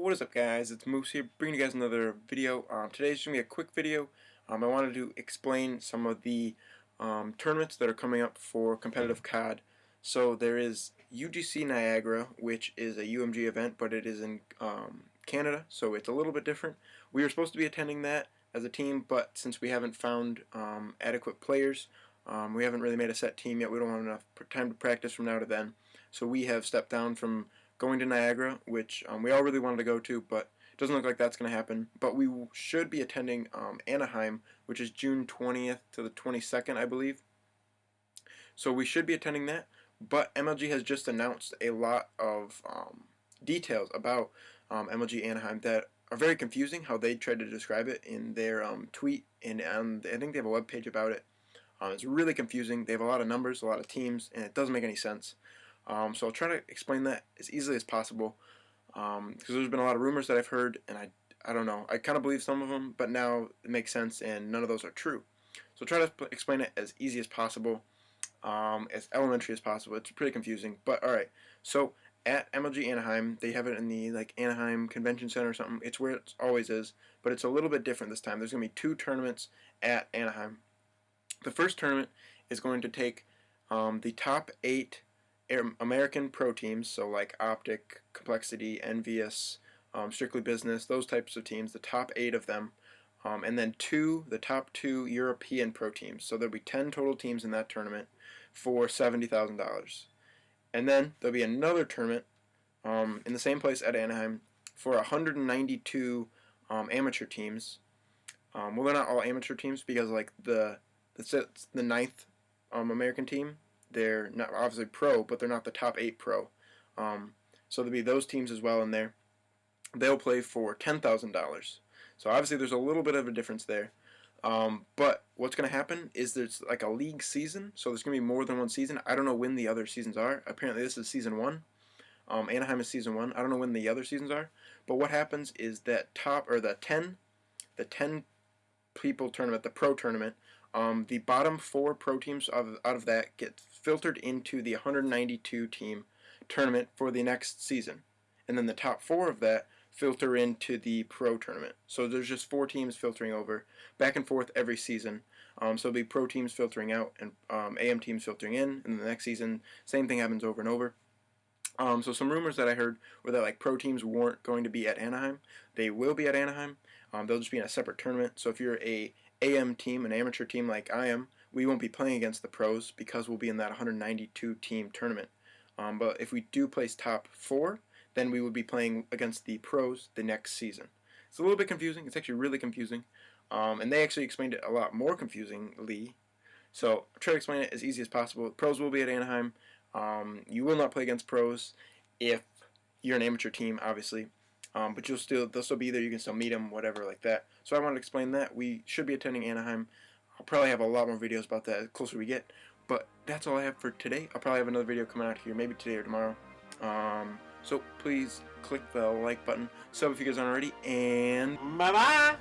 What is up, guys? It's Moose here, bringing you guys another video. Today's going to be a quick video. I wanted to explain some of the tournaments that are coming up for competitive COD. So there is UGC Niagara, which is a UMG event, but it is in Canada, so it's a little bit different. We were supposed to be attending that as a team, but since we haven't found adequate players, we haven't really made a set team yet. We don't have enough time to practice from now to then. So we have stepped down from going to Niagara, which we all really wanted to go to, but it doesn't look like that's going to happen. But we should be attending Anaheim, which is June 20th to the 22nd, I believe. So we should be attending that. But MLG has just announced a lot of details about MLG Anaheim that are very confusing, how they tried to describe it in their tweet, and I think they have a web page about it. It's really confusing. They have a lot of numbers, a lot of teams, and it doesn't make any sense. So I'll try to explain that as easily as possible, because there's been a lot of rumors that I've heard, and I don't know. I kind of believe some of them, but now it makes sense, and none of those are true. So I'll try to explain it as easy as possible, as elementary as possible. It's pretty confusing, but alright. So at MLG Anaheim, they have it in the Anaheim Convention Center or something. It's where it always is, but it's a little bit different this time. There's going to be 2 tournaments at Anaheim. The first tournament is going to take the top 8 American pro teams, so like Optic, Complexity, Envious, Strictly Business, those types of teams, the top 8 of them, and then the top 2 European pro teams. So there'll be 10 total teams in that tournament for $70,000. And then there'll be another tournament in the same place at Anaheim for 192 amateur teams. Well, they're not all amateur teams because the 9th American team, they're not obviously pro, but they're not the top 8 pro. So there'll be those teams as well in there. They'll play for $10,000. So obviously there's a little bit of a difference there. But what's going to happen is there's like a league season, so there's going to be more than one season. I don't know when the other seasons are. Apparently this is season 1. Anaheim is season 1. I don't know when the other seasons are. But what happens is that the 10 people tournament, the pro tournament, the bottom 4 pro teams out of that get filtered into the 192 team tournament for the next season, and then the top 4 of that filter into the pro tournament. So there's just 4 teams filtering over back and forth every season. So it'll be pro teams filtering out and AM teams filtering in, and the next season same thing happens over and over. So some rumors that I heard were that pro teams weren't going to be at Anaheim. They will be at Anaheim. They'll just be in a separate tournament. So if you're a AM team, an amateur team like I am, we won't be playing against the pros because we'll be in that 192 team tournament. But if we do place top 4, then we would be playing against the pros the next season. It's a little bit confusing. It's actually really confusing. And they actually explained it a lot more confusingly. So I'll try to explain it as easy as possible. Pros will be at Anaheim. You will not play against pros if you're an amateur team, obviously. But they'll still be there. You can still meet them, whatever, like that. So I wanted to explain that. We should be attending Anaheim. I'll probably have a lot more videos about that the closer we get. But that's all I have for today. I'll probably have another video coming out here, maybe today or tomorrow. So please click the like button, sub if you guys aren't already, and bye-bye!